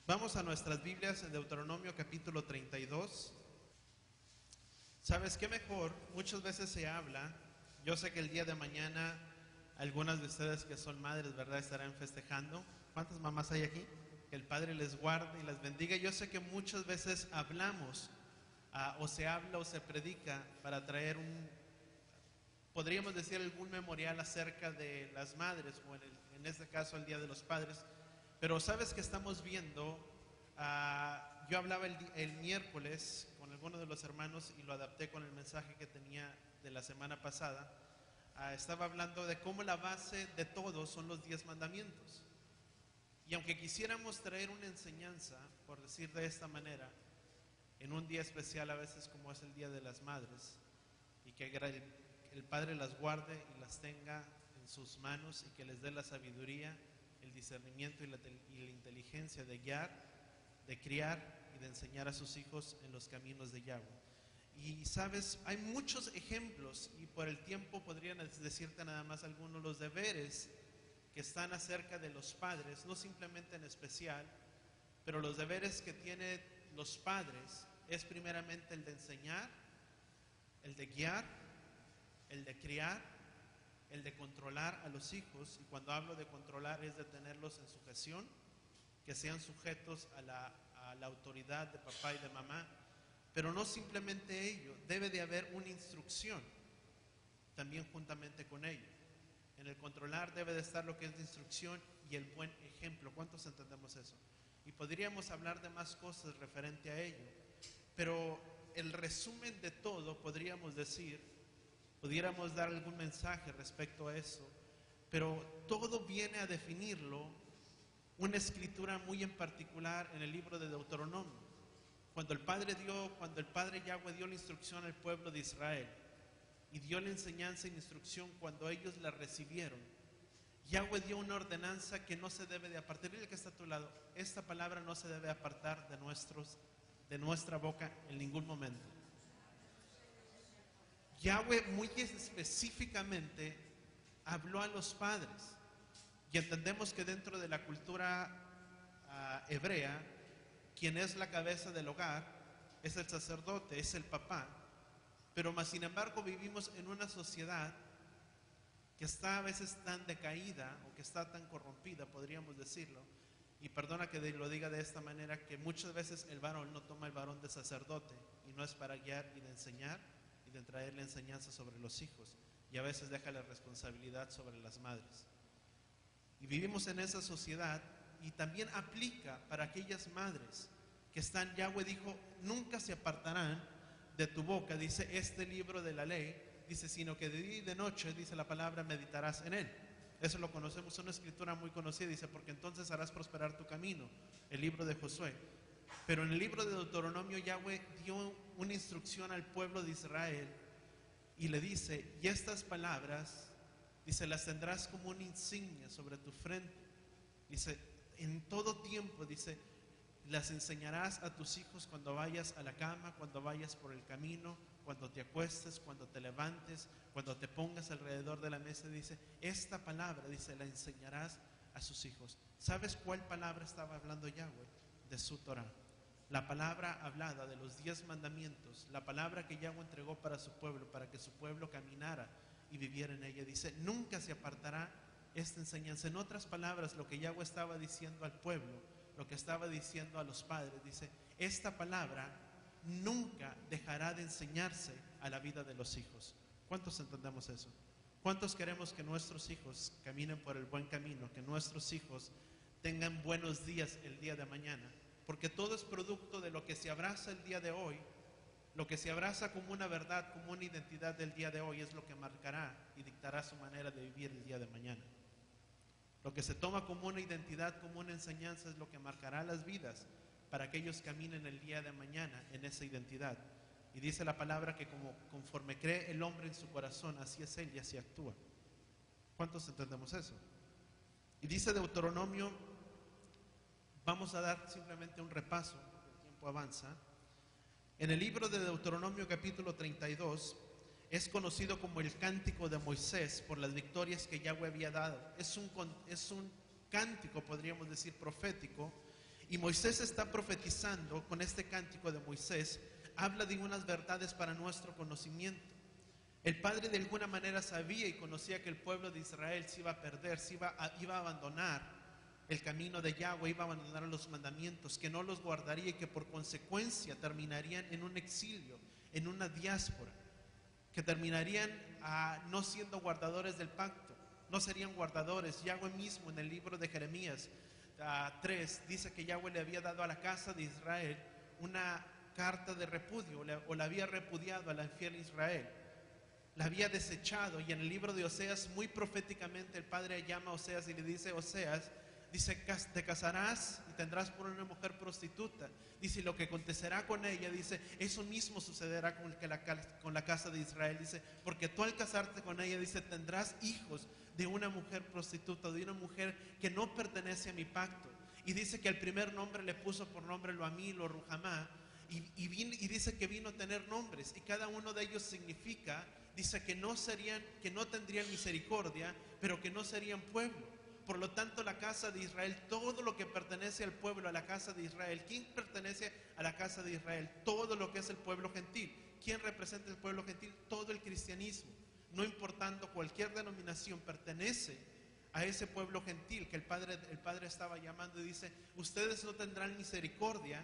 Vamos a nuestras Biblias en Deuteronomio capítulo 32. ¿Sabes qué mejor? Muchas veces se habla, yo sé que el día de mañana algunas de ustedes que son madres, ¿verdad?, estarán festejando. ¿Cuántas mamás hay aquí? Que el Padre les guarde y las bendiga. Yo sé que muchas veces hablamos, o se habla o se predica para traer podríamos decir algún memorial acerca de las madres, o en este caso el Día de los Padres. Pero sabes que estamos viendo, yo hablaba el miércoles con alguno de los hermanos y lo adapté con el mensaje que tenía de la semana pasada. Estaba hablando de cómo la base de todo son los 10 mandamientos. Y aunque quisiéramos traer una enseñanza, por decir de esta manera, en un día especial a veces como es el Día de las Madres, y que el Padre las guarde y las tenga en sus manos y que les dé la sabiduría, el discernimiento y la inteligencia de guiar, de criar y de enseñar a sus hijos en los caminos de Yahweh. Y sabes, hay muchos ejemplos, y por el tiempo podría decirte nada más algunos los deberes que están acerca de los padres, no simplemente en especial, pero los deberes que tienen los padres es primeramente el de enseñar, el de guiar, el de criar, el de controlar a los hijos. Y cuando hablo de controlar es de tenerlos en sujeción, que sean sujetos a la autoridad de papá y de mamá. Pero no simplemente ello, debe de haber una instrucción también juntamente con ello. En el controlar debe de estar lo que es la instrucción y el buen ejemplo. ¿Cuántos entendemos eso? Y podríamos hablar de más cosas referente a ello, pero el resumen de todo pudiéramos dar algún mensaje respecto a eso, pero todo viene a definirlo una escritura muy en particular en el libro de Deuteronomio. Cuando el Padre Yahweh dio la instrucción al pueblo de Israel y dio la enseñanza y la instrucción cuando ellos la recibieron, Yahweh dio una ordenanza que no se debe de apartar. Dile que está a tu lado, esta palabra no se debe apartar de nuestra boca en ningún momento. Yahweh muy específicamente habló a los padres, y entendemos que dentro de la cultura hebrea, quien es la cabeza del hogar es el sacerdote, es el papá. Pero más sin embargo vivimos en una sociedad que está a veces tan decaída o que está tan corrompida, podríamos decirlo, y perdona que lo diga de esta manera, que muchas veces el varón no toma el varón de sacerdote, y no es para guiar y de enseñar y de traer la enseñanza sobre los hijos, y a veces deja la responsabilidad sobre las madres. Y vivimos en esa sociedad, y también aplica para aquellas madres que están, Yahweh dijo, nunca se apartarán de tu boca, dice, este libro de la ley, dice, sino que de día y de noche, dice la palabra, meditarás en él. Eso lo conocemos, es una escritura muy conocida, dice, porque entonces harás prosperar tu camino, el libro de Josué. Pero en el libro de Deuteronomio, Yahweh dio una instrucción al pueblo de Israel y le dice, y estas palabras, dice, las tendrás como una insignia sobre tu frente. Dice, en todo tiempo, dice, las enseñarás a tus hijos cuando vayas a la cama, cuando vayas por el camino, cuando te acuestes, cuando te levantes, cuando te pongas alrededor de la mesa. Dice, esta palabra, dice, la enseñarás a sus hijos. ¿Sabes cuál palabra estaba hablando Yahweh? De su Torah. La palabra hablada de los 10 mandamientos, la palabra que Yahweh entregó para su pueblo, para que su pueblo caminara y viviera en ella. Dice, nunca se apartará esta enseñanza. En otras palabras, lo que Yahweh estaba diciendo al pueblo, lo que estaba diciendo a los padres, dice, esta palabra nunca dejará de enseñarse a la vida de los hijos. ¿Cuántos entendemos eso? ¿Cuántos queremos que nuestros hijos caminen por el buen camino, que nuestros hijos tengan buenos días el día de mañana? Porque todo es producto de lo que se abraza el día de hoy. Lo que se abraza como una verdad, como una identidad del día de hoy, es lo que marcará y dictará su manera de vivir el día de mañana. Lo que se toma como una identidad, como una enseñanza, es lo que marcará las vidas para que ellos caminen el día de mañana en esa identidad. Y dice la palabra que conforme cree el hombre en su corazón, así es él y así actúa. ¿Cuántos entendemos eso? Y dice Deuteronomio, vamos a dar simplemente un repaso, porque el tiempo avanza. En el libro de Deuteronomio capítulo 32, es conocido como el cántico de Moisés por las victorias que Yahweh había dado. Es un cántico, podríamos decir, profético, Y Moisés está profetizando con este cántico de Moisés, habla de unas verdades para nuestro conocimiento. El Padre de alguna manera sabía y conocía que el pueblo de Israel se iba a perder, iba a abandonar el camino de Yahweh, iba a abandonar los mandamientos, que no los guardaría y que por consecuencia terminarían en un exilio, en una diáspora, que terminarían no siendo guardadores del pacto, no serían guardadores. Yahweh mismo en el libro de Jeremías 3 dice que Yahweh le había dado a la casa de Israel una carta de repudio, o la había repudiado a la infiel Israel, la había desechado. Y en el libro de Oseas, muy proféticamente, el Padre llama a Oseas y le dice: Oseas, dice, te casarás y tendrás por una mujer prostituta. Dice, lo que acontecerá con ella, dice, eso mismo sucederá con la casa de Israel. Dice, porque tú al casarte con ella, dice, tendrás hijos de una mujer prostituta, de una mujer que no pertenece a mi pacto. Y dice que el primer nombre le puso por nombre Loamí, lo Ruhamá, y dice que vino a tener nombres, y cada uno de ellos significa, dice, que no tendrían misericordia, pero que no serían pueblo. Por lo tanto, la casa de Israel, todo lo que pertenece al pueblo, a la casa de Israel, ¿quién pertenece a la casa de Israel? Todo lo que es el pueblo gentil. ¿Quién representa el pueblo gentil? Todo el cristianismo. No importando cualquier denominación, pertenece a ese pueblo gentil que el Padre estaba llamando, y dice, ustedes no tendrán misericordia,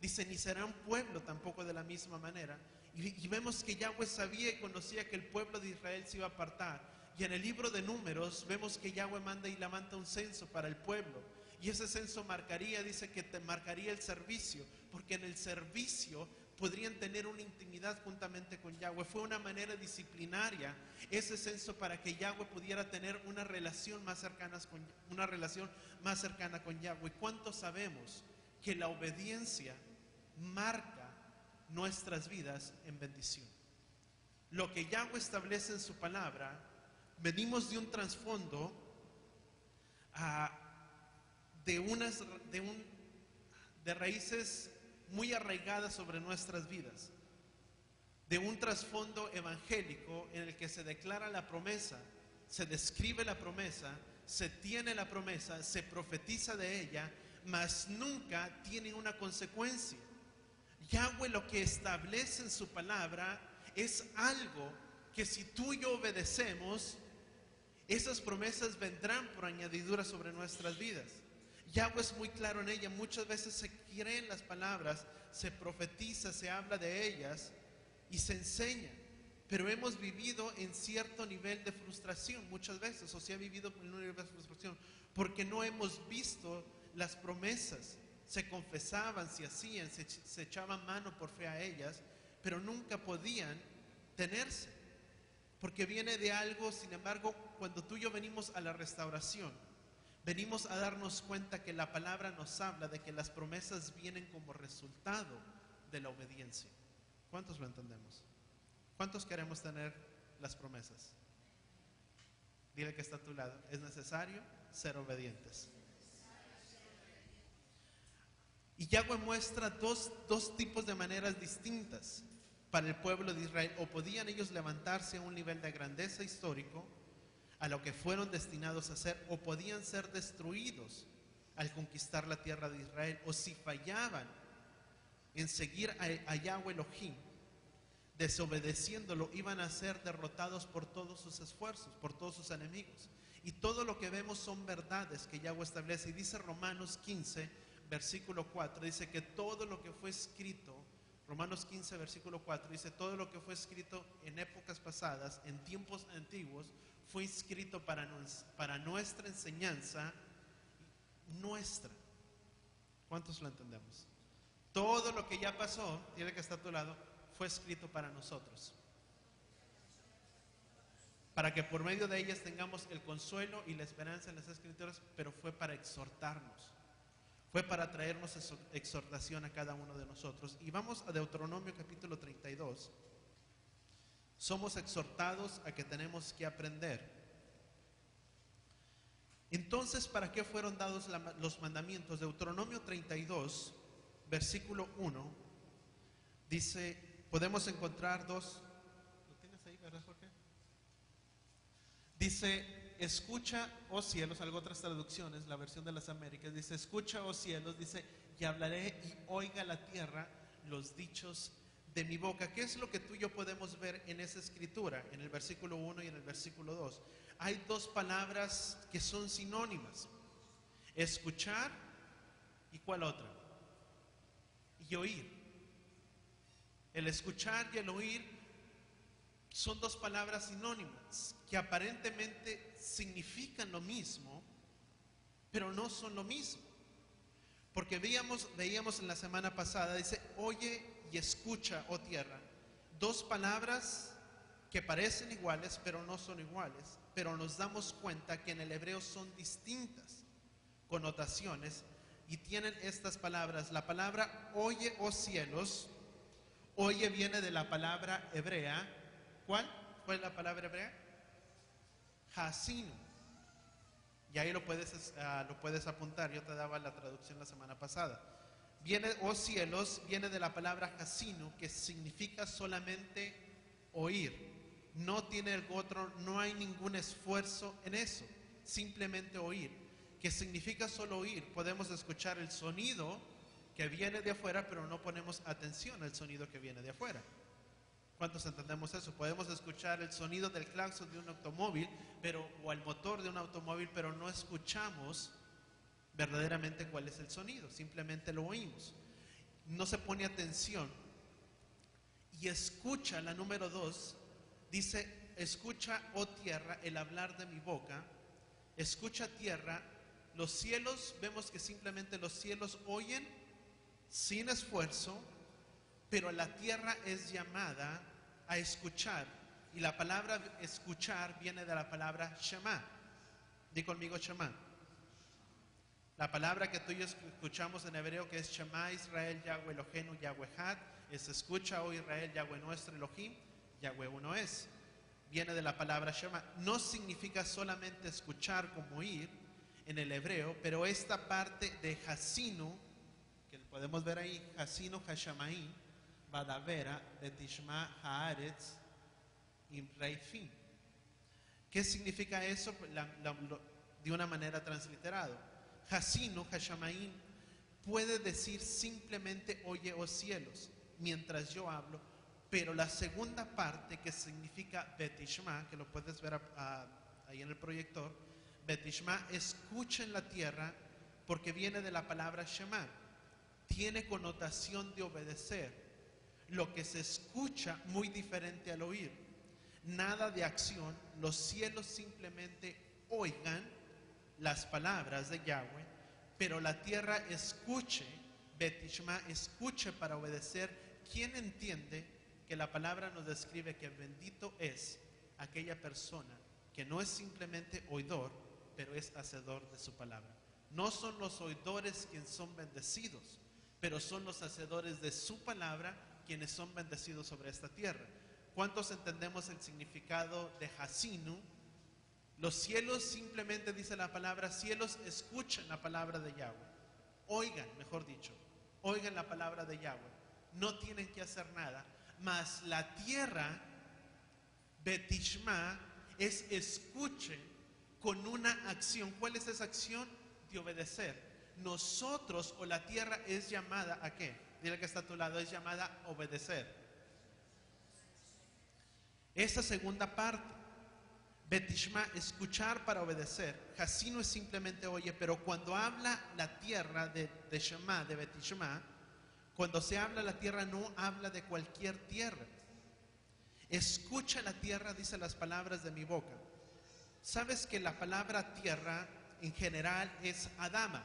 dice, ni serán pueblo tampoco de la misma manera. Y vemos que Yahweh sabía y conocía que el pueblo de Israel se iba a apartar. Y en el libro de Números vemos que Yahweh manda y levanta un censo para el pueblo. Y ese censo dice que te marcaría el servicio, porque en el servicio podrían tener una intimidad juntamente con Yahweh. Fue una manera disciplinaria ese censo para que Yahweh pudiera tener una relación más cercana con Yahweh. ¿Cuántos sabemos que la obediencia marca nuestras vidas en bendición? Lo que Yahweh establece en su palabra, venimos de un trasfondo de raíces muy arraigadas sobre nuestras vidas, de un trasfondo evangélico en el que se declara la promesa, se describe la promesa, se tiene la promesa, se profetiza de ella, mas nunca tiene una consecuencia. Yahweh lo que establece en su palabra es algo que si tú y yo obedecemos, esas promesas vendrán por añadidura sobre nuestras vidas. Yahweh es muy claro en ella. Muchas veces se creen las palabras, se profetiza, se habla de ellas y se enseña, pero hemos vivido en cierto nivel de frustración muchas veces, o se ha vivido en un nivel de frustración porque no hemos visto las promesas. Se confesaban, se hacían, se echaban mano por fe a ellas, pero nunca podían tenerse, porque viene de algo. Sin embargo, cuando tú y yo venimos a la restauración, venimos a darnos cuenta que la palabra nos habla de que las promesas vienen como resultado de la obediencia. ¿Cuántos lo entendemos? ¿Cuántos queremos tener las promesas? Dile que está a tu lado, es necesario ser obedientes. Y Yahweh muestra dos tipos de maneras distintas para el pueblo de Israel. O podían ellos levantarse a un nivel de grandeza histórico, a lo que fueron destinados a ser, o podían ser destruidos al conquistar la tierra de Israel. O si fallaban en seguir a Yahweh Elohim, desobedeciéndolo, iban a ser derrotados por todos sus esfuerzos, por todos sus enemigos. Y todo lo que vemos son verdades que Yahweh establece. Y dice Romanos 15, versículo 4, dice que todo lo que fue escrito, Romanos 15, versículo 4, dice, todo lo que fue escrito en épocas pasadas, en tiempos antiguos, fue escrito para nuestra enseñanza nuestra. ¿Cuántos lo entendemos? Todo lo que ya pasó, tiene que estar a tu lado, fue escrito para nosotros, para que por medio de ellas tengamos el consuelo y la esperanza en las Escrituras, pero fue para exhortarnos, fue para traernos exhortación a cada uno de nosotros. Y vamos a Deuteronomio capítulo 32. Somos exhortados a que tenemos que aprender. Entonces, ¿para qué fueron dados los mandamientos? Deuteronomio 32, versículo 1, dice, podemos encontrar dos. ¿Lo tienes ahí, verdad, Jorge? Dice, escucha, oh cielos, algo otras traducciones, la versión de las Américas, dice, escucha, oh cielos, dice, y hablaré y oiga la tierra los dichos de mi boca. ¿Qué es lo que tú y yo podemos ver en esa escritura, en el versículo 1 y en el versículo 2? Hay dos palabras que son sinónimas, escuchar y ¿cuál otra? Y oír. El escuchar y el oír son dos palabras sinónimas que aparentemente significan lo mismo, pero no son lo mismo. Porque veíamos en la semana pasada, dice, oye y escucha, oh tierra. Dos palabras que parecen iguales, pero no son iguales. Pero nos damos cuenta que en el hebreo son distintas connotaciones y tienen estas palabras. La palabra oye, oh cielos, oye viene de la palabra hebrea. ¿Cuál? ¿Cuál es la palabra hebrea? Hasinu. Y ahí lo puedes apuntar. Yo te daba la traducción la semana pasada. Viene, oh cielos, viene de la palabra hasinu, que significa solamente oír. No tiene el otro, no hay ningún esfuerzo en eso. Simplemente oír. Que significa solo oír. Podemos escuchar el sonido que viene de afuera, pero no ponemos atención al sonido que viene de afuera. ¿Cuántos entendemos eso? Podemos escuchar el sonido del claxon de un automóvil, o el motor de un automóvil, pero no escuchamos verdaderamente cuál es el sonido, simplemente lo oímos. No se pone atención. Y escucha, la número 2, dice, escucha, oh tierra, el hablar de mi boca. Escucha, tierra. Los cielos, vemos que simplemente los cielos oyen sin esfuerzo, pero la tierra es llamada a escuchar. Y la palabra escuchar viene de la palabra Shema. Di conmigo Shema. La palabra que tú y yo escuchamos en hebreo, que es Shema Israel, Yahweh Eloheinu, Yahweh Had, es escucha, oh Israel, Yahweh nuestro Elohim, Yahweh uno es. Viene de la palabra Shema. No significa solamente escuchar como oír en el hebreo, pero esta parte de Hasinu, que podemos ver ahí, Hasinu Hashamai, Badavera, Betishma Haaretz, Imreifim. ¿Qué significa eso? De una manera transliterado. Hasinu, Hashamaim, puede decir simplemente oye, oh cielos, mientras yo hablo, pero la segunda parte que significa Betishma, que lo puedes ver ahí en el proyector, Betishma, escucha en la tierra, porque viene de la palabra Shema. Tiene connotación de obedecer. Lo que se escucha muy diferente al oír. Nada de acción. Los cielos simplemente oigan las palabras de Yahweh, pero la tierra escuche, Betishma, escuche para obedecer. ¿Quién entiende que la palabra nos describe que bendito es aquella persona que no es simplemente oidor, pero es hacedor de su palabra? No son los oidores quienes son bendecidos, pero son los hacedores de su palabra quienes son bendecidos sobre esta tierra. ¿Cuántos entendemos el significado de Hasinu? Los cielos, simplemente dice la palabra, cielos escuchan la palabra de Yahweh. Oigan, mejor dicho, oigan la palabra de Yahweh. No tienen que hacer nada, mas la tierra, Betishma, es escuche con una acción. ¿Cuál es esa acción? De obedecer. Nosotros o la tierra es llamada ¿a qué? Dile que está a tu lado, es llamada a obedecer. Esa segunda parte, Betishma, escuchar para obedecer. Hasinu es simplemente oye, pero cuando habla la tierra de Shema, de Betishma, cuando se habla la tierra no habla de cualquier tierra. Escucha la tierra, dice las palabras de mi boca. ¿Sabes que la palabra tierra en general es Adama?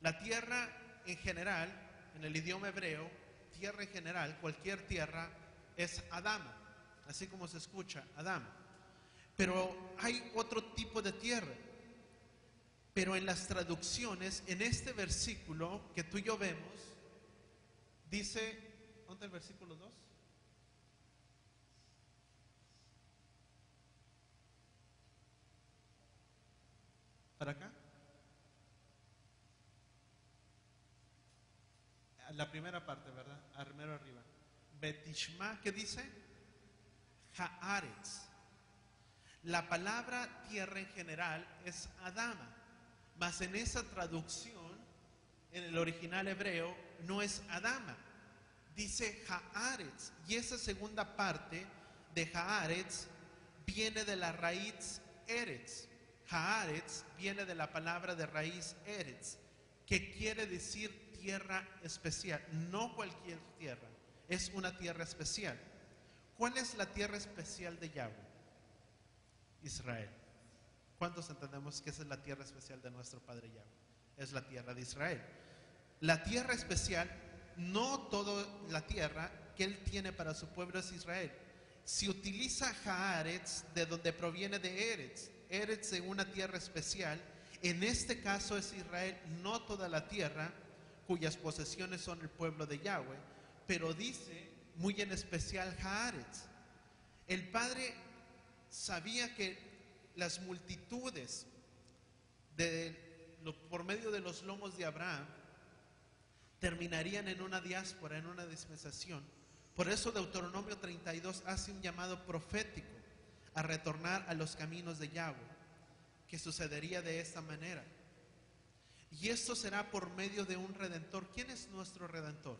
La tierra en general, en el idioma hebreo, tierra en general, cualquier tierra es Adama, así como se escucha, Adama. Pero hay otro tipo de tierra. Pero en las traducciones, en este versículo que tú y yo vemos, dice, ¿dónde está el versículo 2? ¿Para acá? La primera parte, ¿verdad? Primero arriba. Betishma, ¿qué dice? Haaretz. La palabra tierra en general es Adama, mas en esa traducción, en el original hebreo, no es Adama, dice Haaretz, y esa segunda parte de Haaretz viene de la raíz Eretz. Haaretz viene de la palabra de raíz Eretz, que quiere decir tierra especial, no cualquier tierra, es una tierra especial. ¿Cuál es la tierra especial de Yahweh? Israel. ¿Cuántos entendemos que esa es la tierra especial de nuestro Padre Yahweh? Es la tierra de Israel. La tierra especial, no toda la tierra que Él tiene para su pueblo es Israel. Si utiliza Haaretz, de donde proviene de Eretz, Eretz de una tierra especial, en este caso es Israel, no toda la tierra, cuyas posesiones son el pueblo de Yahweh, pero dice muy en especial Haaretz. El Padre sabía que las multitudes por medio de los lomos de Abraham terminarían en una diáspora, en una dispensación. Por eso Deuteronomio 32 hace un llamado profético a retornar a los caminos de Yahweh, que sucedería de esta manera. Y esto será por medio de un Redentor. ¿Quién es nuestro Redentor?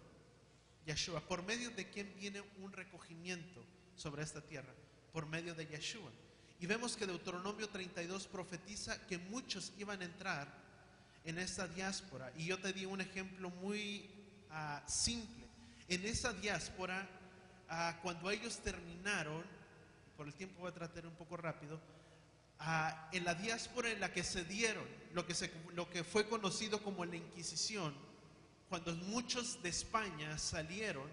Yeshua. ¿Por medio de quién viene un recogimiento sobre esta tierra? Por medio de Yeshua. Y vemos que Deuteronomio 32 profetiza que muchos iban a entrar en esta diáspora. Y yo te di un ejemplo muy simple. En esa diáspora, cuando ellos terminaron, por el tiempo voy a tratar un poco rápido, en la diáspora en la que se dieron lo que fue conocido como la Inquisición, cuando muchos de España salieron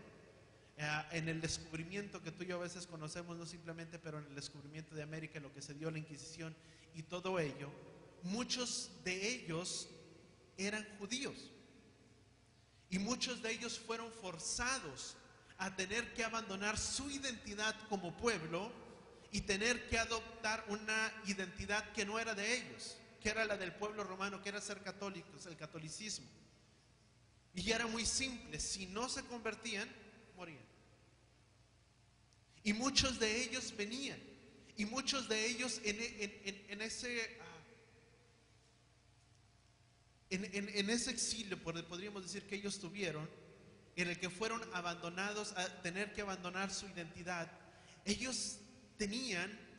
en el descubrimiento que tú y yo a veces conocemos, no simplemente, pero en el descubrimiento de América, lo que se dio la Inquisición y todo ello, muchos de ellos eran judíos y muchos de ellos fueron forzados a tener que abandonar su identidad como pueblo y tener que adoptar una identidad que no era de ellos, que era la del pueblo romano, que era ser católicos, el catolicismo. Y era muy simple, si no se convertían, morían. Y muchos de ellos venían, y muchos de ellos en ese exilio, podríamos decir, que ellos tuvieron, en el que fueron abandonados a tener que abandonar su identidad, ellos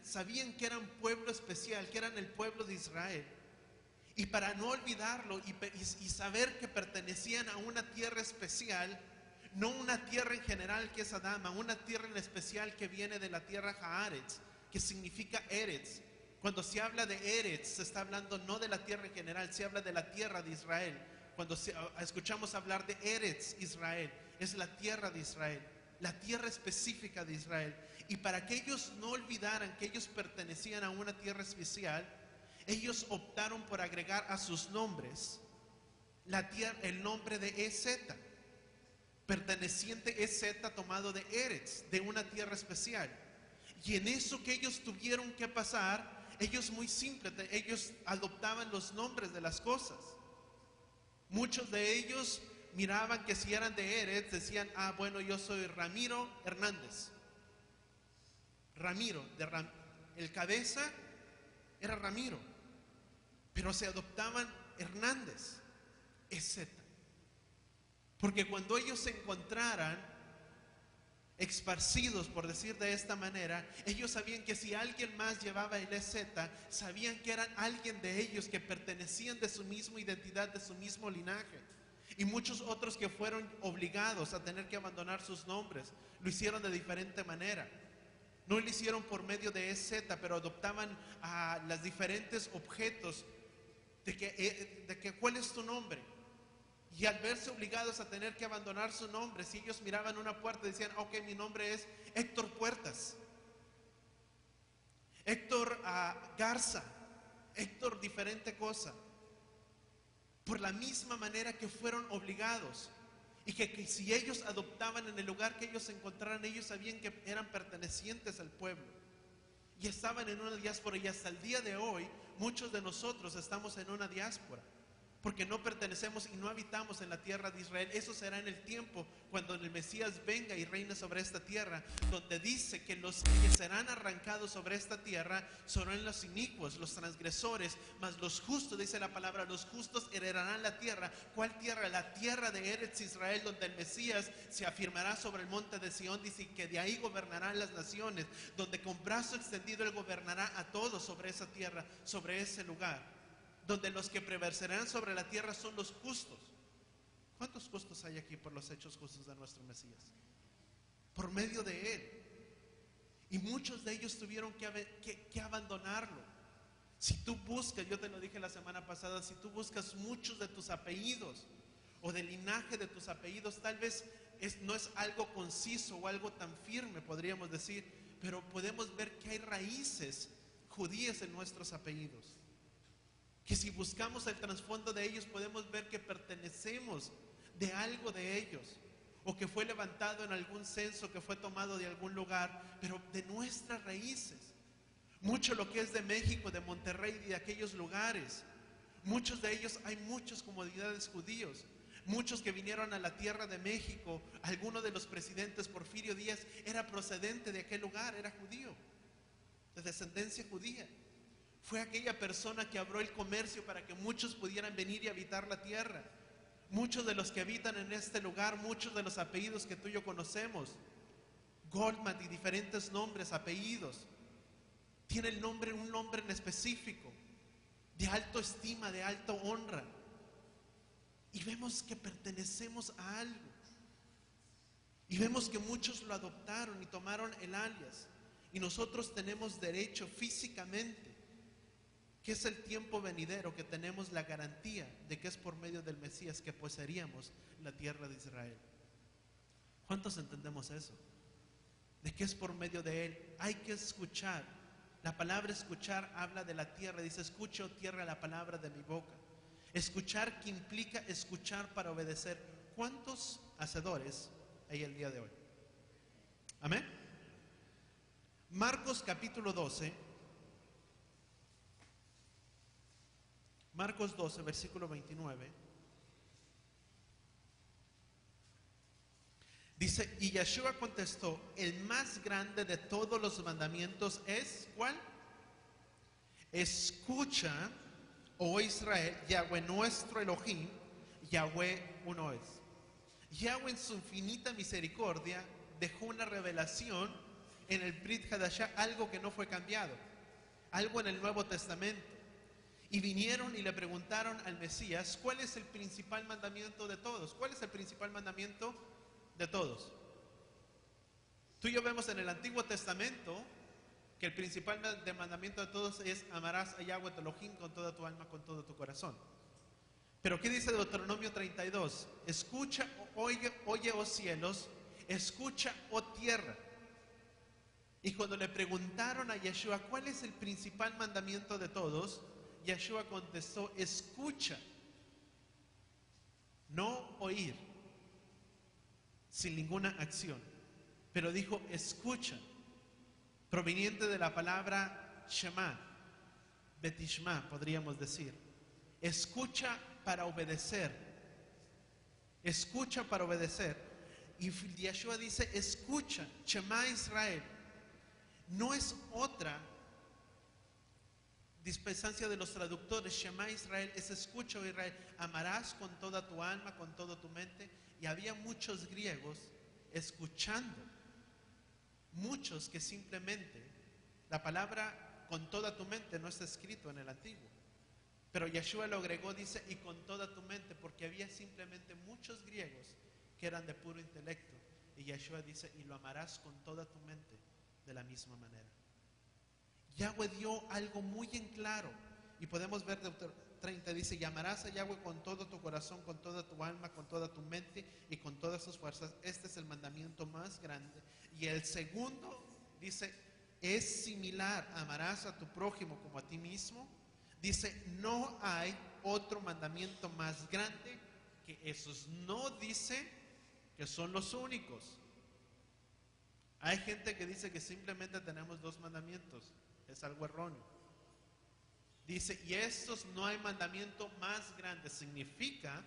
sabían que eran pueblo especial, que eran el pueblo de Israel. Y para no olvidarlo y saber que pertenecían a una tierra especial, no una tierra en general que es Adama, una tierra en especial que viene de la tierra Haaretz, que significa Eretz. Cuando se habla de Eretz, se está hablando no de la tierra en general, se habla de la tierra de Israel. Cuando escuchamos hablar de Eretz Israel, es la tierra de Israel, la tierra específica de Israel. Y para que ellos no olvidaran que ellos pertenecían a una tierra especial, ellos optaron por agregar a sus nombres el nombre de Ezeta, perteneciente Ezeta tomado de Eretz, de una tierra especial. Y en eso que ellos tuvieron que pasar, ellos muy simple, ellos adoptaban los nombres de las cosas. Muchos de ellos miraban que si eran de Eretz, decían, bueno, yo soy Ramiro Hernández. Ramiro, el cabeza era Ramiro, pero se adoptaban Hernández, Ezeta. Porque cuando ellos se encontraran esparcidos, por decir de esta manera, ellos sabían que si alguien más llevaba el Ezeta, sabían que eran alguien de ellos que pertenecían de su misma identidad, de su mismo linaje. Y muchos otros que fueron obligados a tener que abandonar sus nombres, lo hicieron de diferente manera. No lo hicieron por medio de Ezeta, pero adoptaban los diferentes objetos de que ¿cuál es tu nombre? Y al verse obligados a tener que abandonar su nombre, si ellos miraban una puerta, decían, ok, mi nombre es Héctor Puertas, Héctor Garza, Héctor diferente cosa. Por la misma manera que fueron obligados. Y que si ellos adoptaban en el lugar que ellos se encontraran, ellos sabían que eran pertenecientes al pueblo. Y estaban en una diáspora, y hasta el día de hoy, muchos de nosotros estamos en una diáspora. porque no pertenecemos y no habitamos en la tierra de Israel. Eso será en el tiempo cuando el Mesías venga y reine sobre esta tierra, donde dice que los que serán arrancados sobre esta tierra serán los inicuos, los transgresores, mas los justos, dice la palabra, los justos heredarán la tierra. ¿Cuál tierra? La tierra de Eretz Israel, donde el Mesías se afirmará sobre el monte de Sión, dice que de ahí gobernarán las naciones, donde con brazo extendido Él gobernará a todos sobre esa tierra, sobre ese lugar, donde los que prevalecerán sobre la tierra son los justos. ¿Cuántos justos hay aquí por los hechos justos de nuestro Mesías? Por medio de Él. Y muchos de ellos tuvieron que abandonarlo. Si tú buscas, yo te lo dije la semana pasada, si tú buscas muchos de tus apellidos o del linaje de tus apellidos, tal vez no es algo conciso o algo tan firme, podríamos decir, pero podemos ver que hay raíces judías en nuestros apellidos. Que si buscamos el trasfondo de ellos podemos ver que pertenecemos de algo de ellos, o que fue levantado en algún censo, que fue tomado de algún lugar, pero de nuestras raíces. Mucho lo que es de México, de Monterrey y de aquellos lugares, muchos de ellos, hay muchas comunidades judíos, muchos que vinieron a la tierra de México. Alguno de los presidentes, Porfirio Díaz, era procedente de aquel lugar, era judío, de descendencia judía. Fue aquella persona que abrió el comercio para que muchos pudieran venir y habitar la tierra. Muchos de los que habitan en este lugar, muchos de los apellidos que tú y yo conocemos, Goldman y diferentes nombres, apellidos, tiene un nombre en específico, de alta estima, de alta honra. Y vemos que pertenecemos a algo. Y vemos que muchos lo adoptaron y tomaron el alias. Y nosotros tenemos derecho físicamente, que es el tiempo venidero, que tenemos la garantía de que es por medio del Mesías que poseeríamos la tierra de Israel. ¿Cuántos entendemos eso? De que es por medio de Él. Hay que escuchar. La palabra escuchar habla de la tierra. Dice: escucha, oh tierra, la palabra de mi boca. Escuchar, que implica escuchar para obedecer. ¿Cuántos hacedores hay el día de hoy? Amén. Marcos capítulo 12. Marcos 12, versículo 29. Dice: y Yeshua contestó: el más grande de todos los mandamientos es, ¿cuál? Escucha, oh Israel, Yahweh nuestro Elohim, Yahweh uno es. Yahweh en su infinita misericordia dejó una revelación en el Brit Hadashah, algo que no fue cambiado, algo en el Nuevo Testamento. Y vinieron y le preguntaron al Mesías: ¿cuál es el principal mandamiento de todos? ¿Cuál es el principal mandamiento de todos? Tú y yo vemos en el Antiguo Testamento que el principal mandamiento de todos es: amarás a Yahweh tu Elohim con toda tu alma, con todo tu corazón. Pero ¿qué dice Deuteronomio 32? Escucha, oye, oh cielos, escucha, oh tierra. Y cuando le preguntaron a Yeshua cuál es el principal mandamiento de todos, Yeshua contestó: escucha, no oír, sin ninguna acción. Pero dijo: escucha, proveniente de la palabra Shema, Betishma, podríamos decir. Escucha para obedecer. Escucha para obedecer. Y Yeshua dice: escucha, Shema Israel. No es otra dispensancia de los traductores. Shema Israel es: escucha, oh Israel, amarás con toda tu alma, con toda tu mente. Y había muchos griegos escuchando, muchos que simplemente, la palabra con toda tu mente no está escrito en el Antiguo, pero Yeshua lo agregó, dice: y con toda tu mente, porque había simplemente muchos griegos que eran de puro intelecto. Y Yeshua dice: y lo amarás con toda tu mente de la misma manera. Yahweh dio algo muy en claro, y podemos ver Deuteronomio 30, dice: y amarás a Yahweh con todo tu corazón, con toda tu alma, con toda tu mente y con todas tus fuerzas. Este es el mandamiento más grande. Y el segundo, dice, es similar: amarás a tu prójimo como a ti mismo. Dice: no hay otro mandamiento más grande que esos. No dice que son los únicos. Hay gente que dice que simplemente tenemos dos mandamientos. Es algo erróneo. Dice, y estos no hay mandamiento más grande. Significa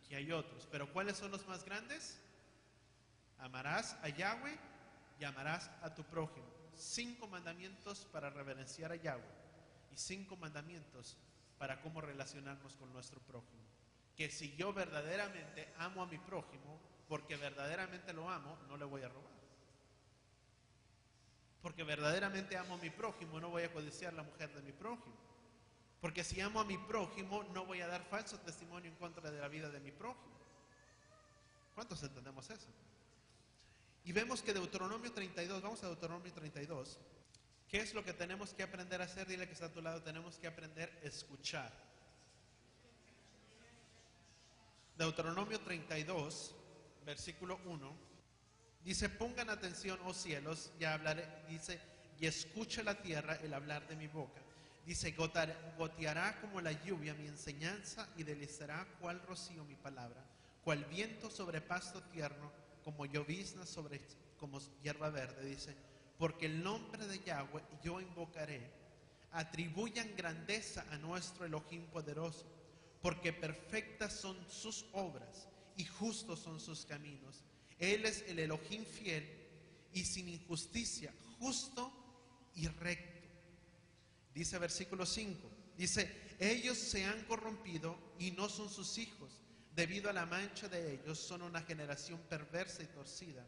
que hay otros. Pero ¿cuáles son los más grandes? Amarás a Yahweh y amarás a tu prójimo. 5 mandamientos para reverenciar a Yahweh y 5 mandamientos para cómo relacionarnos con nuestro prójimo. Que si yo verdaderamente amo a mi prójimo, porque verdaderamente lo amo, no le voy a robar. Porque verdaderamente amo a mi prójimo, no voy a codiciar la mujer de mi prójimo. Porque si amo a mi prójimo, no voy a dar falso testimonio en contra de la vida de mi prójimo. ¿Cuántos entendemos eso? Y vemos que Deuteronomio 32, vamos a Deuteronomio 32. ¿Qué es lo que tenemos que aprender a hacer? Dile que está a tu lado, tenemos que aprender a escuchar. Deuteronomio 32, versículo 1, dice, pongan atención, oh cielos, ya hablaré, dice, y escucha la tierra el hablar de mi boca. Dice, goteará como la lluvia mi enseñanza y deslizará cual rocío mi palabra, cual viento sobre pasto tierno, como llovizna sobre como hierba verde. Dice, porque el nombre de Yahweh yo invocaré, atribuyan grandeza a nuestro Elohim poderoso, porque perfectas son sus obras y justos son sus caminos. Él es el Elohim fiel y sin injusticia, justo y recto. Dice versículo 5, dice, ellos se han corrompido y no son sus hijos. Debido a la mancha de ellos son una generación perversa y torcida.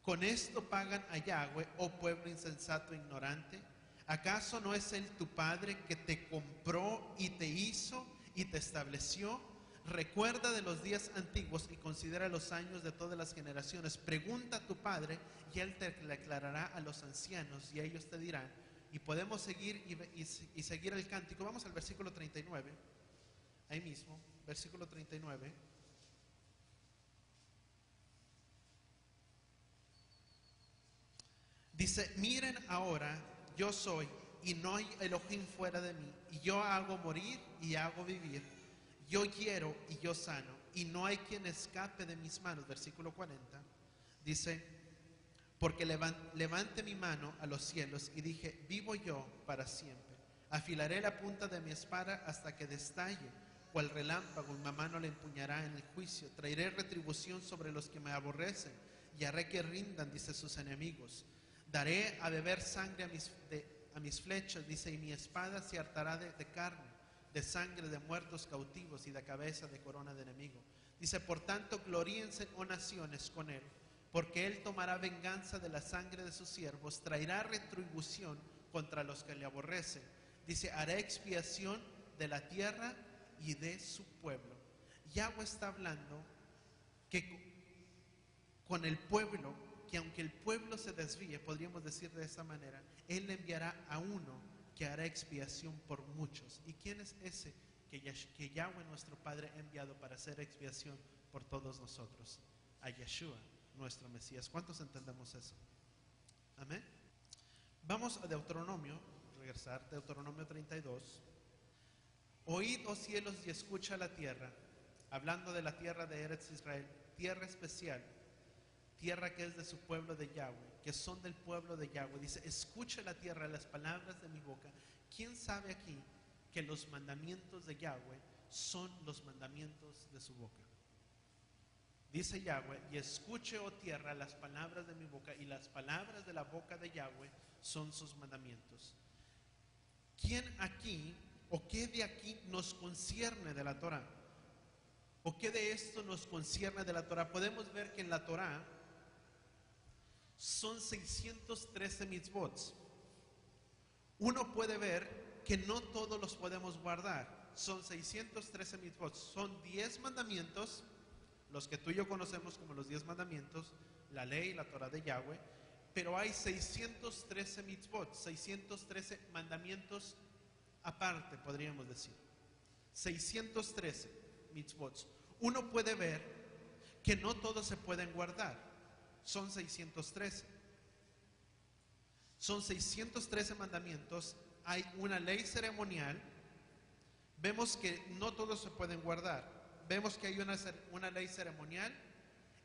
¿Con esto pagan a Yahweh, oh pueblo insensato e ignorante? ¿Acaso no es Él tu Padre que te compró y te hizo y te estableció? Recuerda de los días antiguos y considera los años de todas las generaciones. Pregunta a tu Padre y Él te declarará a los ancianos y ellos te dirán. Y podemos seguir y seguir el cántico. Vamos al versículo 39, ahí mismo, versículo 39. Dice, miren ahora, yo soy y no hay Elohim fuera de mí, y yo hago morir y hago vivir, yo hiero y yo sano, y no hay quien escape de mis manos. Versículo 40, dice, porque levante mi mano a los cielos y dije, vivo yo para siempre, afilaré la punta de mi espada hasta que destalle, cual relámpago, y mi mano le empuñará en el juicio, traeré retribución sobre los que me aborrecen, y haré que rindan, dice, sus enemigos. Daré a beber sangre a mis flechas, dice, y mi espada se hartará de carne, de sangre de muertos cautivos y de cabeza de corona de enemigo. Dice, por tanto, gloríense, oh naciones, con él, porque él tomará venganza de la sangre de sus siervos, traerá retribución contra los que le aborrecen. Dice, hará expiación de la tierra y de su pueblo. Yahweh está hablando que con el pueblo, que aunque el pueblo se desvíe, podríamos decir de esa manera, Él le enviará a uno que hará expiación por muchos. ¿Y quién es ese que Yahweh nuestro Padre ha enviado para hacer expiación por todos nosotros? A Yeshua, nuestro Mesías. ¿Cuántos entendemos eso? Amén. Vamos a Deuteronomio, regresar, Deuteronomio 32. Oíd, oh cielos, y escucha la tierra, hablando de la tierra de Eretz Israel, tierra especial, tierra que es de su pueblo de Yahweh, que son del pueblo de Yahweh. Dice, escucha la tierra las palabras de mi boca. ¿Quién sabe aquí que los mandamientos de Yahweh son los mandamientos de su boca? Dice Yahweh, y escuche, oh tierra, las palabras de mi boca, y las palabras de la boca de Yahweh son sus mandamientos. ¿Quién aquí, o qué de aquí nos concierne de la Torah? ¿O qué de esto nos concierne de la Torah? Podemos ver que en la Torah son 613 mitzvot. Uno puede ver que no todos los podemos guardar. Son 613 mitzvot. Son 10 mandamientos, los que tú y yo conocemos como los 10 mandamientos, la ley, la Torah de Yahweh. Pero hay 613 mitzvot, 613 mandamientos aparte, podríamos decir. 613 mitzvot. Uno puede ver que no todos se pueden guardar. Son 613. Son 613 mandamientos. Hay una ley ceremonial. Vemos que no todos se pueden guardar. Vemos que hay una ley ceremonial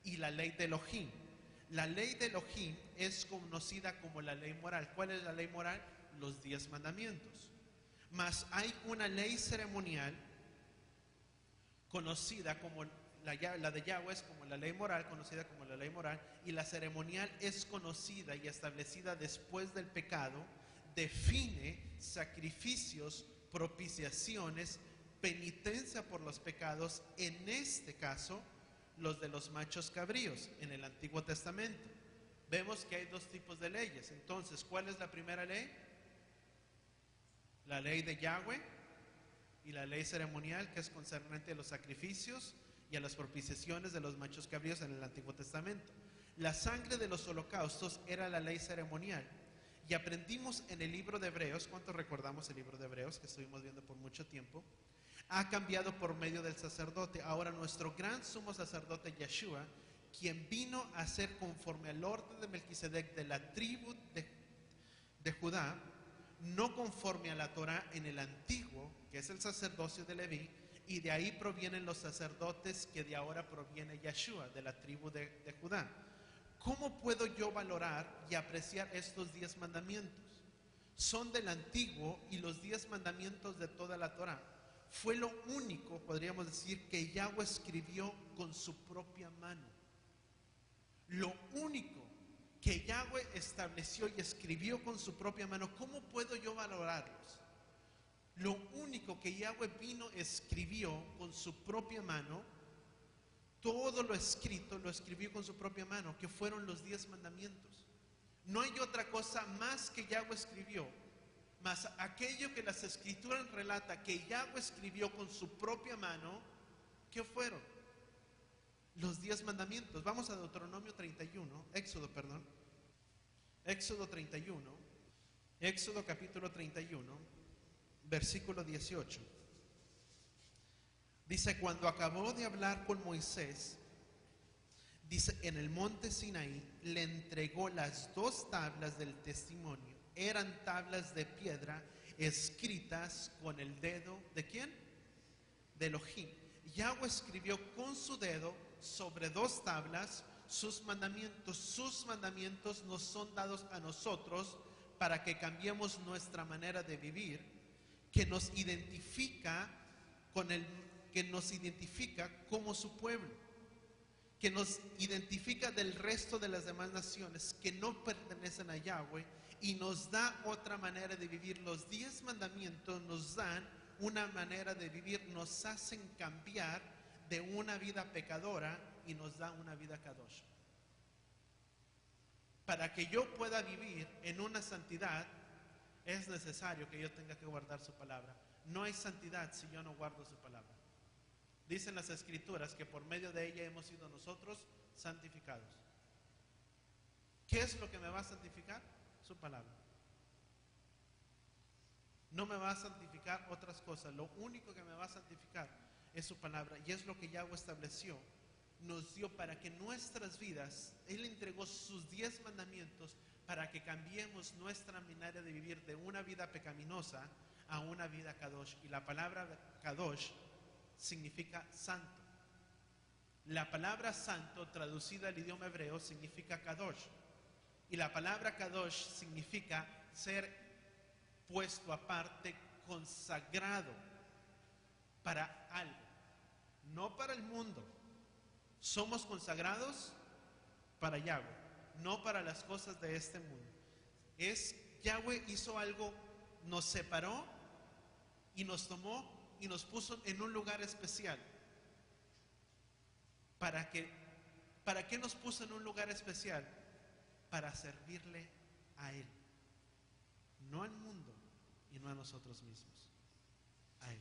y la ley de Elohim. La ley de Elohim es conocida como la ley moral. ¿Cuál es la ley moral? Los 10 mandamientos. Mas hay una ley ceremonial conocida como la de Yahweh es como la ley moral, conocida como la ley moral, y la ceremonial es conocida y establecida después del pecado, define sacrificios, propiciaciones, penitencia por los pecados, en este caso, los de los machos cabríos, en el Antiguo Testamento. Vemos que hay dos tipos de leyes. Entonces, ¿cuál es la primera ley? La ley de Yahweh y la ley ceremonial, que es concernente a los sacrificios y a las propiciaciones de los machos cabríos en el Antiguo Testamento. La sangre de los holocaustos era la ley ceremonial. Y aprendimos en el libro de Hebreos, ¿cuántos recordamos el libro de Hebreos que estuvimos viendo por mucho tiempo? Ha cambiado por medio del sacerdote. Ahora nuestro gran sumo sacerdote Yeshua, quien vino a ser conforme al orden de Melquisedec de la tribu de Judá, no conforme a la Torah en el antiguo, que es el sacerdocio de Leví, y de ahí provienen los sacerdotes que de ahora proviene Yeshua, de la tribu de Judá. ¿Cómo puedo yo valorar y apreciar estos 10 mandamientos? Son del antiguo y los 10 mandamientos de toda la Torah. Fue lo único, podríamos decir, que Yahweh escribió con su propia mano. Lo único que Yahweh estableció y escribió con su propia mano. ¿Cómo puedo yo valorarlos? Lo único que Yahweh vino, escribió con su propia mano, todo lo escrito, lo escribió con su propia mano, que fueron los 10 mandamientos. No hay otra cosa más que Yahweh escribió, más aquello que las escrituras relata que Yahweh escribió con su propia mano, ¿qué fueron? Los 10 mandamientos. Vamos a Deuteronomio 31, Éxodo 31, Éxodo capítulo 31, versículo 18. Dice, cuando acabó de hablar con Moisés, dice, en el monte Sinaí, le entregó las 2 tablas del testimonio. Eran tablas de piedra escritas con el dedo, ¿de quién? De Elohim. Yahweh escribió con su dedo sobre 2 tablas sus mandamientos. Sus mandamientos nos son dados a nosotros para que cambiemos nuestra manera de vivir, que nos identifica como su pueblo, que nos identifica del resto de las demás naciones que no pertenecen a Yahweh, y nos da otra manera de vivir. Los 10 mandamientos nos dan una manera de vivir, nos hacen cambiar de una vida pecadora y nos da una vida kadosh. Para que yo pueda vivir en una santidad, es necesario que yo tenga que guardar su palabra. No hay santidad si yo no guardo su palabra. Dicen las escrituras que por medio de ella hemos sido nosotros santificados. ¿Qué es lo que me va a santificar? Su palabra. No me va a santificar otras cosas. Lo único que me va a santificar es su palabra. Y es lo que Yahweh estableció, nos dio para que nuestras vidas, Él entregó sus 10 mandamientos para que cambiemos nuestra manera de vivir de una vida pecaminosa a una vida kadosh. Y la palabra kadosh significa santo. La palabra santo traducida al idioma hebreo significa kadosh. Y la palabra kadosh significa ser puesto aparte, consagrado para algo, no para el mundo. Somos consagrados para Yahweh, no para las cosas de este mundo. Yahweh hizo algo, nos separó y nos tomó y nos puso en un lugar especial. ¿Para qué nos puso en un lugar especial? Para servirle a Él, no al mundo y no a nosotros mismos, a Él.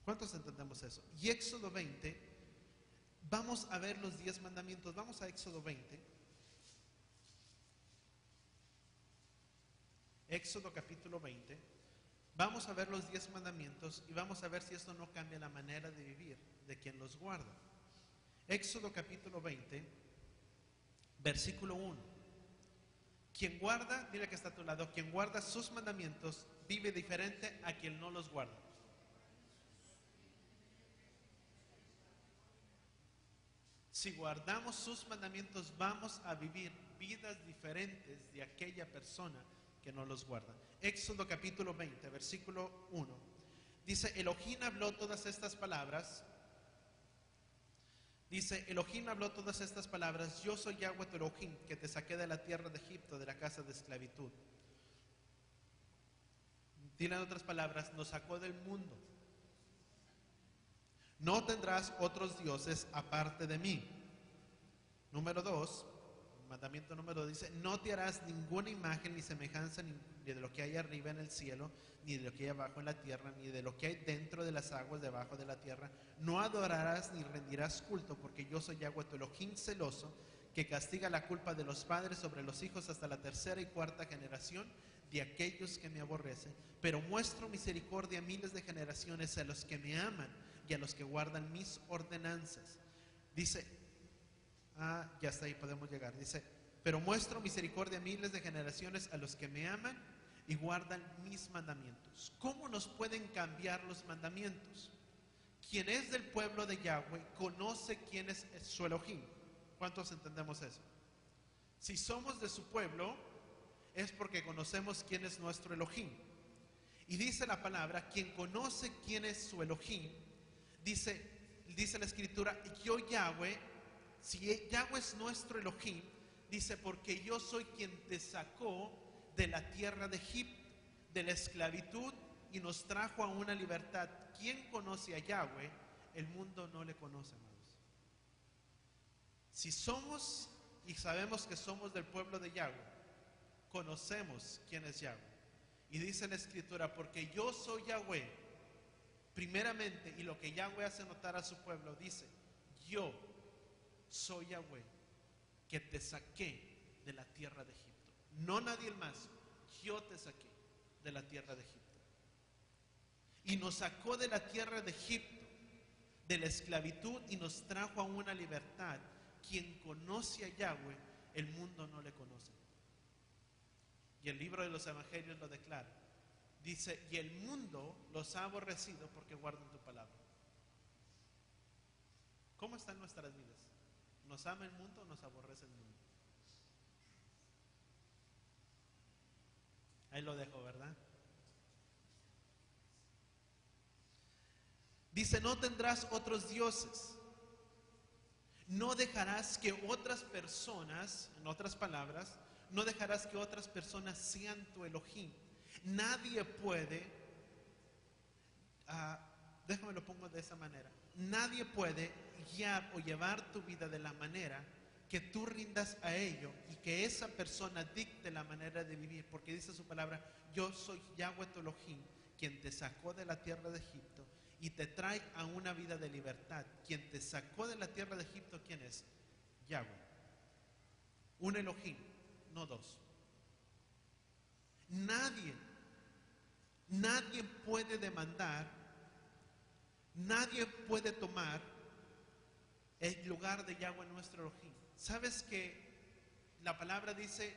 ¿Cuántos entendemos eso? Y Éxodo 20, vamos a ver los 10 mandamientos. Vamos a Éxodo 20, Éxodo capítulo 20. Vamos a ver los 10 mandamientos y vamos a ver si esto no cambia la manera de vivir de quien los guarda. Éxodo capítulo 20, versículo 1. Quien guarda, dile que está a tu lado, quien guarda sus mandamientos vive diferente a quien no los guarda. Si guardamos sus mandamientos, vamos a vivir vidas diferentes de aquella persona que no los guarda. Éxodo capítulo 20, versículo 1. Dice, Elohim habló todas estas palabras. Dice, Elohim habló todas estas palabras: yo soy Yahweh tu Elohim, que te saqué de la tierra de Egipto, de la casa de esclavitud. Dile en otras palabras, nos sacó del mundo. No tendrás otros dioses aparte de mí. Número 2, mandamiento número 2 dice, no te harás ninguna imagen ni semejanza ni de lo que hay arriba en el cielo, ni de lo que hay abajo en la tierra, ni de lo que hay dentro de las aguas debajo de la tierra. No adorarás ni rendirás culto, porque yo soy Yahweh tu Elohim celoso, que castiga la culpa de los padres sobre los hijos hasta la tercera y cuarta generación de aquellos que me aborrecen, pero muestro misericordia a miles de generaciones a los que me aman y a los que guardan mis ordenanzas. Dice, ya está ahí, podemos llegar. Dice, pero muestro misericordia a miles de generaciones a los que me aman y guardan mis mandamientos. ¿Cómo nos pueden cambiar los mandamientos? Quien es del pueblo de Yahweh conoce quién es su Elohim. ¿Cuántos entendemos eso? Si somos de su pueblo, es porque conocemos quién es nuestro Elohim. Y dice la palabra, quien conoce quién es su Elohim, dice la escritura, yo Yahweh, si Yahweh es nuestro Elohim, dice, porque yo soy quien te sacó de la tierra de Egipto, de la esclavitud, y nos trajo a una libertad. ¿Quién conoce a Yahweh? El mundo no le conoce, amados. Si somos y sabemos que somos del pueblo de Yahweh, conocemos quién es Yahweh. Y dice la escritura, porque yo soy Yahweh, primeramente, y lo que Yahweh hace notar a su pueblo, dice, yo soy Yahweh, que te saqué de la tierra de Egipto. No nadie más, yo te saqué de la tierra de Egipto. Y nos sacó de la tierra de Egipto, de la esclavitud, y nos trajo a una libertad. Quien conoce a Yahweh, el mundo no le conoce. Y el libro de los evangelios lo declara. Dice, y el mundo los ha aborrecido porque guardan tu palabra. ¿Cómo están nuestras vidas? ¿Nos ama el mundo o nos aborrece el mundo? Ahí lo dejo, ¿verdad? Dice, no tendrás otros dioses. No dejarás que otras personas, en otras palabras, no dejarás que otras personas sean tu Elohim. Nadie puede, déjame lo pongo de esa manera, nadie puede guiar o llevar tu vida de la manera que tú rindas a ello y que esa persona dicte la manera de vivir, porque dice su palabra, yo soy Yahweh tu Elohim, quien te sacó de la tierra de Egipto y te trae a una vida de libertad. Quien te sacó de la tierra de Egipto, ¿quién es? Yahweh. Un Elohim, no dos. Nadie puede demandar, nadie puede tomar el lugar de Yahweh nuestro Elohim. ¿Sabes que la palabra dice,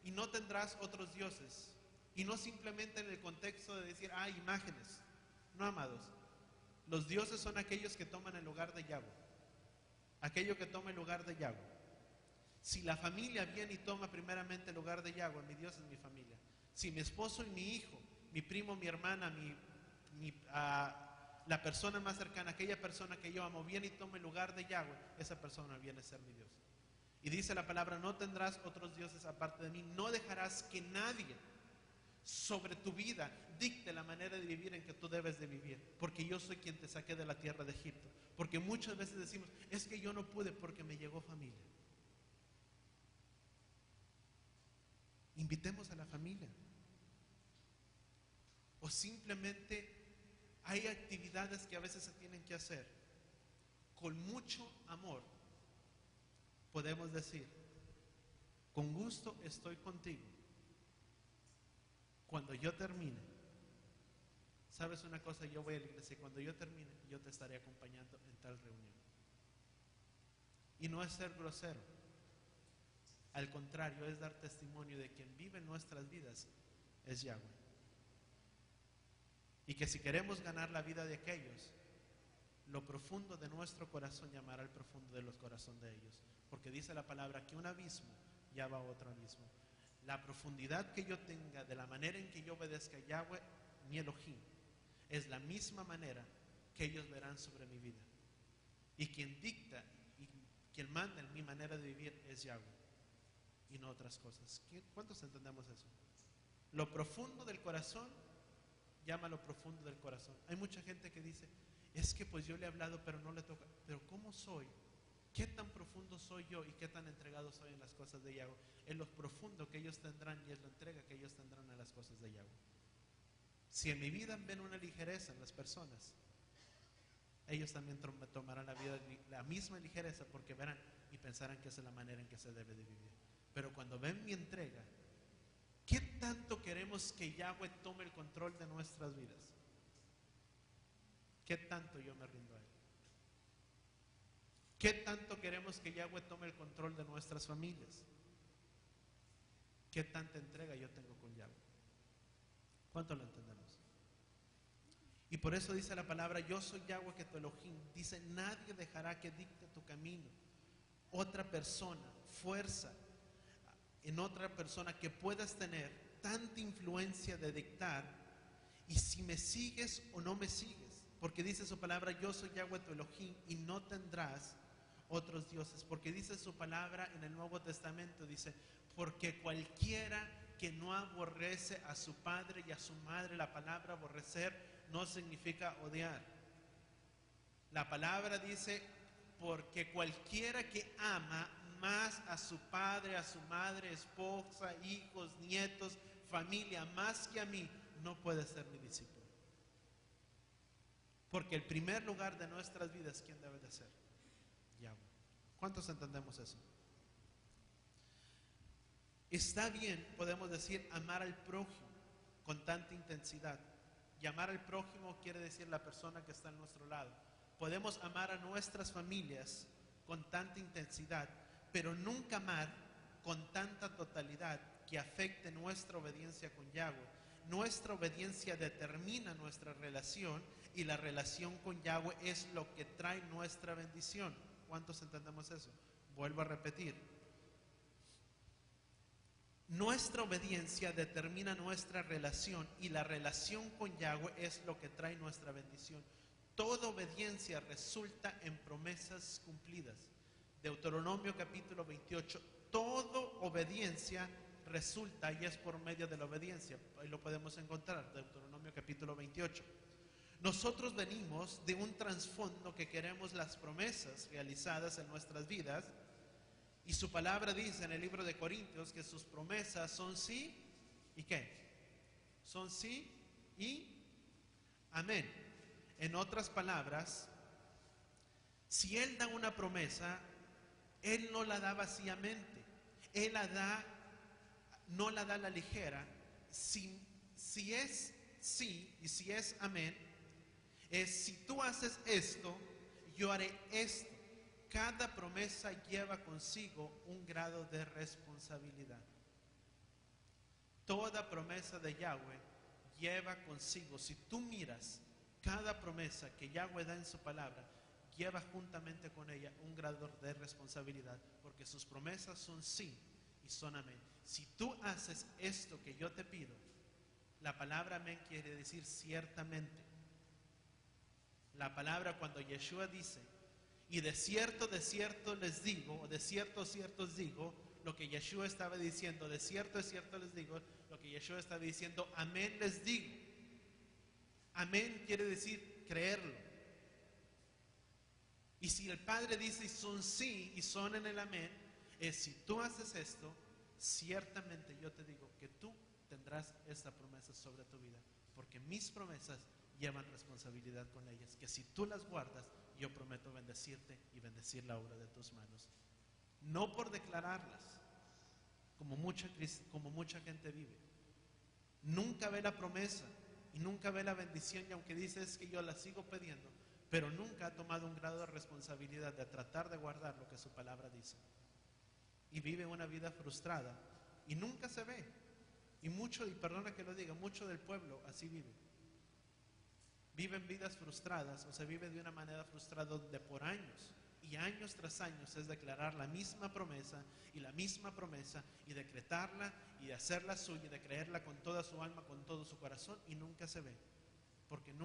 y no tendrás otros dioses? Y no simplemente en el contexto de decir, imágenes. No, amados. Los dioses son aquellos que toman el lugar de Yahweh. Aquello que toma el lugar de Yahweh. Si la familia viene y toma primeramente el lugar de Yahweh, mi Dios es mi familia. Si mi esposo y mi hijo, mi primo, mi hermana, la persona más cercana, aquella persona que yo amo, viene y toma el lugar de Yahweh, esa persona viene a ser mi Dios. Y dice la palabra, no tendrás otros dioses aparte de mí. No dejarás que nadie sobre tu vida dicte la manera de vivir en que tú debes de vivir, porque yo soy quien te saqué de la tierra de Egipto. Porque muchas veces decimos, es que yo no pude porque me llegó familia. Invitemos a la familia. O simplemente hay actividades que a veces se tienen que hacer. Con mucho amor podemos decir, con gusto estoy contigo. Cuando yo termine, ¿sabes una cosa? Yo voy a la iglesia y cuando yo termine, yo te estaré acompañando en tal reunión. Y no es ser grosero. Al contrario, es dar testimonio de quien vive en nuestras vidas es Yahweh. Y que si queremos ganar la vida de aquellos, lo profundo de nuestro corazón llamará al profundo de los corazones de ellos. Porque dice la palabra que un abismo llama a otro abismo. la profundidad que yo tenga de la manera en que yo obedezca a Yahweh, mi Elohim, es la misma manera que ellos verán sobre mi vida. Y quien dicta y quien manda en mi manera de vivir es Yahweh y no otras cosas. ¿Cuántos entendemos eso? Lo profundo del corazón, llama lo profundo del corazón. Hay mucha gente que dice, es que pues yo le he hablado pero no le toca. Pero ¿cómo soy? ¿Qué tan profundo soy yo y qué tan entregado soy en las cosas de Yahweh? Es lo profundo que ellos tendrán y es la entrega que ellos tendrán en las cosas de Yahweh. Si en mi vida ven una ligereza en las personas, ellos también tomarán la vida la misma ligereza, porque verán y pensarán que esa es la manera en que se debe de vivir. Pero cuando ven mi entrega, ¿qué tanto queremos que Yahweh tome el control de nuestras vidas? ¿Qué tanto yo me rindo a Él? ¿Qué tanto queremos que Yahweh tome el control de nuestras familias? ¿Qué tanta entrega yo tengo con Yahweh? ¿Cuánto lo entendemos? Y por eso dice la palabra, yo soy Yahweh que tu Elohim. Dice, nadie dejará que dicte tu camino. Otra persona, fuerza en otra persona que puedas tener tanta influencia de dictar, y si me sigues o no me sigues, porque dice su palabra, yo soy Yahweh tu Elohim y no tendrás otros dioses, porque dice su palabra en el Nuevo Testamento, dice, porque cualquiera que no aborrece a su padre y a su madre, la palabra aborrecer no significa odiar. La palabra dice, porque cualquiera que ama más a su padre, a su madre, esposa, hijos, nietos, familia, más que a mí, no puede ser mi discípulo. Porque el primer lugar de nuestras vidas, ¿quién debe de ser? Yahweh. ¿Cuántos entendemos eso? Está bien, podemos decir, amar al prójimo con tanta intensidad. Y amar al prójimo quiere decir la persona que está a nuestro lado. Podemos amar a nuestras familias con tanta intensidad, pero nunca amar con tanta totalidad que afecte nuestra obediencia con Yahweh. Nuestra obediencia determina nuestra relación, y la relación con Yahweh es lo que trae nuestra bendición. ¿Cuántos entendemos eso? Vuelvo a repetir. Nuestra obediencia determina nuestra relación, y la relación con Yahweh es lo que trae nuestra bendición. Toda obediencia resulta en promesas cumplidas. Deuteronomio capítulo 28. Toda obediencia resulta, y es por medio de la obediencia. Ahí lo podemos encontrar, Deuteronomio capítulo 28. Nosotros venimos de un trasfondo que queremos las promesas realizadas en nuestras vidas. Y su palabra dice en el libro de Corintios que sus promesas son sí y ¿qué? Son sí y amén. En otras palabras, si Él da una promesa, Él no la da vacíamente. Él la da, no la da a la ligera. Si es sí y si es amén, es si tú haces esto, yo haré esto. Cada promesa lleva consigo un grado de responsabilidad. Toda promesa de Yahweh lleva consigo, si tú miras cada promesa que Yahweh da en su palabra, lleva juntamente con ella un grado de responsabilidad, porque sus promesas son sí y son amén. Si tú haces esto que yo te pido, la palabra amén quiere decir ciertamente. La palabra, cuando Yeshua dice, y de cierto les digo, o de cierto os digo, lo que Yeshua estaba diciendo, de cierto les digo, lo que Yeshua estaba diciendo, amén les digo. Amén quiere decir creerlo. Y si el Padre dice y son sí y son en el amén, es si tú haces esto, ciertamente yo te digo que tú tendrás esta promesa sobre tu vida, porque mis promesas llevan responsabilidad con ellas, que si tú las guardas, yo prometo bendecirte y bendecir la obra de tus manos. No por declararlas, como mucha gente vive. Nunca ve la promesa y nunca ve la bendición, y aunque dices que yo la sigo pidiendo, pero nunca ha tomado un grado de responsabilidad de tratar de guardar lo que su palabra dice. Y vive una vida frustrada y nunca se ve. Y perdona que lo diga, mucho del pueblo así vive. Viven vidas frustradas, o se vive de una manera frustrada donde por años y años tras años es declarar la misma promesa y decretarla y de hacerla suya y de creerla con toda su alma, con todo su corazón, y nunca se ve, porque nunca